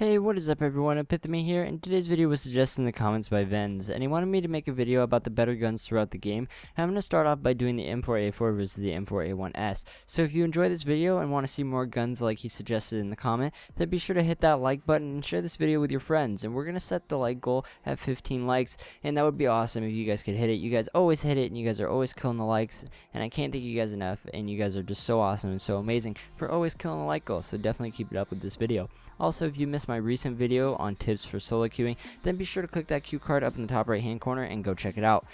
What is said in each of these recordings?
Hey, what is up everyone, Epitome here, and today's video was suggested in the comments by Venz, and he wanted me to make a video about the better guns throughout the game. And I'm going to start off by doing the M4A4 versus the M4A1-S. So if you enjoy this video and want to see more guns like he suggested in the comment, then be sure to hit that like button and share this video with your friends. And we're going to set the like goal at 15 likes, and that would be awesome if you guys could hit it. You guys always hit it, and you guys are always killing the likes, and I can't thank you guys enough, and you guys are just so awesome and so amazing for always killing the like goal, so definitely keep it up with this video. Also, if you missed my recent video on tips for solo queuing, then be sure to click that cue card up in the top right hand corner and go check it out.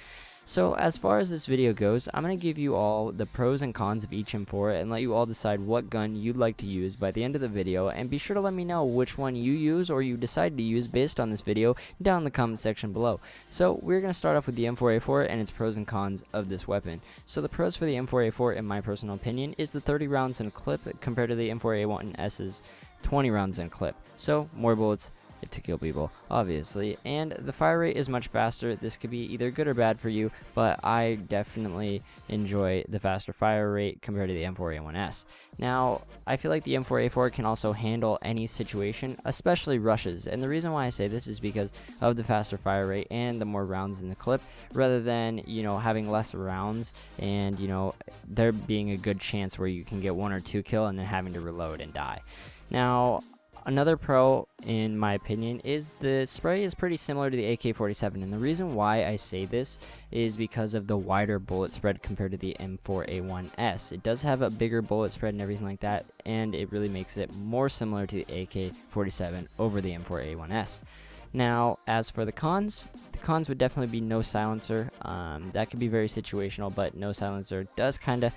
So as far as this video goes, I'm going to give you all the pros and cons of each M4 and let you all decide what gun you'd like to use by the end of the video, and be sure to let me know which one you use or you decide to use based on this video down in the comment section below. So we're going to start off with the M4A4 and its pros and cons of this weapon. So the pros for the M4A4 in my personal opinion is the 30 rounds in a clip compared to the M4A1-S's 20 rounds in a clip. So more bullets to kill people, obviously, and the fire rate is much faster. This could be either good or bad for you, but I definitely enjoy the faster fire rate compared to the M4A1-S. Now, I feel like the M4A4 can also handle any situation, especially rushes, and the reason why I say this is because of the faster fire rate and the more rounds in the clip, rather than, having less rounds and, there being a good chance where you can get 1 or 2 kill and then having to reload and die. Now, another pro, in my opinion, is the spray is pretty similar to the AK-47, and the reason why I say this is because of the wider bullet spread compared to the M4A1-S. It does have a bigger bullet spread and everything like that, and it really makes it more similar to the AK-47 over the M4A1-S. Now, as for the cons would definitely be no silencer. That could be very situational, but no silencer does kind of,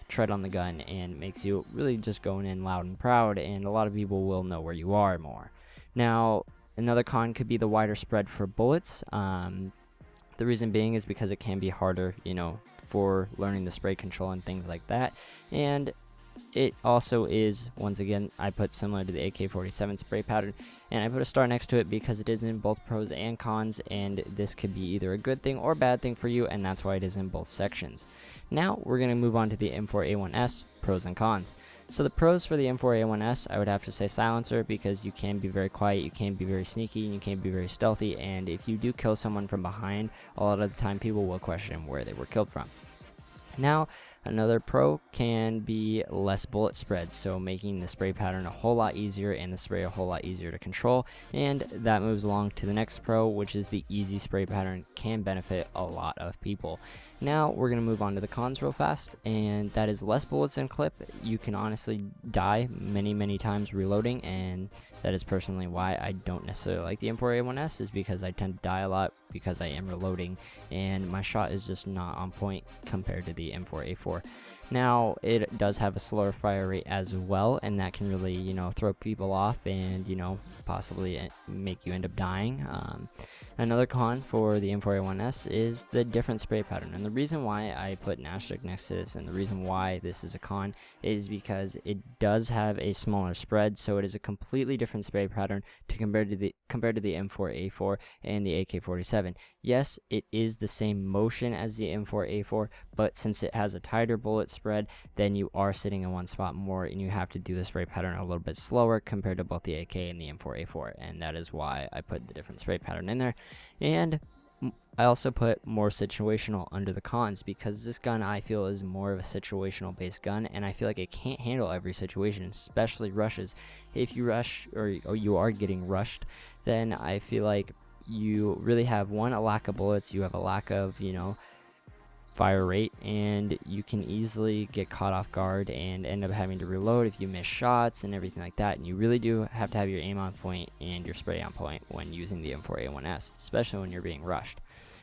tread on the gun and makes you really just going in loud and proud, and a lot of people will know where you are more. Now, another con could be the wider spread for bullets. The reason being is because it can be harder, for learning the spray control and things like that. And it also is, once again, I put similar to the AK-47 spray pattern, and I put a star next to it because it is in both pros and cons, and this could be either a good thing or bad thing for you, and that's why it is in both sections. Now we're going to move on to the M4A1-S pros and cons. So the pros for the M4A1-S, I would have to say silencer, because you can be very quiet, you can be very sneaky, and you can be very stealthy, and if you do kill someone from behind, a lot of the time people will question where they were killed from. Now, another pro can be less bullet spread, so making the spray pattern a whole lot easier and the spray a whole lot easier to control, and that moves along to the next pro, which is the easy spray pattern can benefit a lot of people. Now we're going to move on to the cons real fast, and that is less bullets in clip. You can honestly die many times reloading, and that is personally why I don't necessarily like the M4A1-S, is because I tend to die a lot because I am reloading and my shot is just not on point compared to the M4A4. Now, it does have a slower fire rate as well, and that can really, throw people off and, possibly make you end up dying. Another con for the M4A1-S is the different spray pattern, and the reason why I put an asterisk next to this and the reason why this is a con is because it does have a smaller spread, so it is a completely different spray pattern compared to the M4A4 and the AK-47. Yes, it is the same motion as the M4A4, but since it has a tighter bullet spread, then you are sitting in one spot more, and you have to do the spray pattern a little bit slower compared to both the AK and the M4A4, and that is why I put the different spray pattern in there. And I also put more situational under the cons, because this gun I feel is more of a situational based gun, and I feel like it can't handle every situation, especially rushes. If you rush or you are getting rushed, then I feel like you really have a lack of bullets, you have a lack of fire rate, and you can easily get caught off guard and end up having to reload if you miss shots and everything like that, and you really do have to have your aim on point and your spray on point when using the M4A1-S, especially when you're being rushed.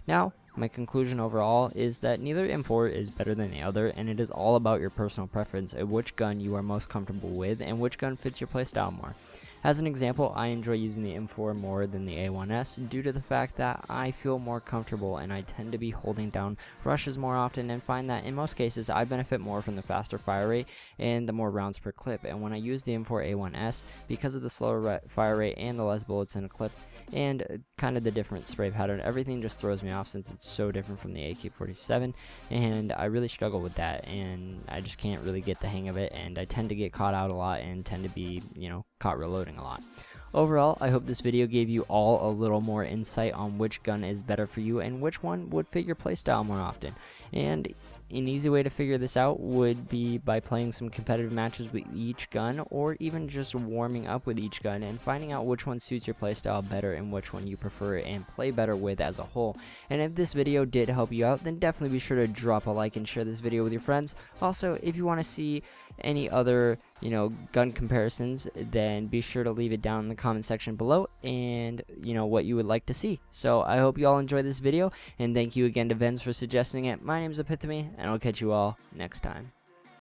Now, my conclusion overall is that neither M4 is better than the other, and it is all about your personal preference of which gun you are most comfortable with and which gun fits your playstyle more. As an example, I enjoy using the M4 more than the A1-S due to the fact that I feel more comfortable and I tend to be holding down rushes more often, and find that in most cases I benefit more from the faster fire rate and the more rounds per clip. And when I use the M4A1-S, because of the slower fire rate and the less bullets in a clip and kind of the different spray pattern, everything just throws me off since it's so different from the AK-47, and I really struggle with that, and I just can't really get the hang of it, and I tend to get caught out a lot and tend to be, caught reloading a lot. Overall, I hope this video gave you all a little more insight on which gun is better for you and which one would fit your playstyle more often. And an easy way to figure this out would be by playing some competitive matches with each gun, or even just warming up with each gun and finding out which one suits your playstyle better and which one you prefer and play better with as a whole. And if this video did help you out, then definitely be sure to drop a like and share this video with your friends. Also, if you want to see any other gun comparisons, then be sure to leave it down in the comment section below, and what you would like to see. So I hope you all enjoyed this video, and thank you again to Vens for suggesting it. My name is Epitome, and I'll catch you all next time.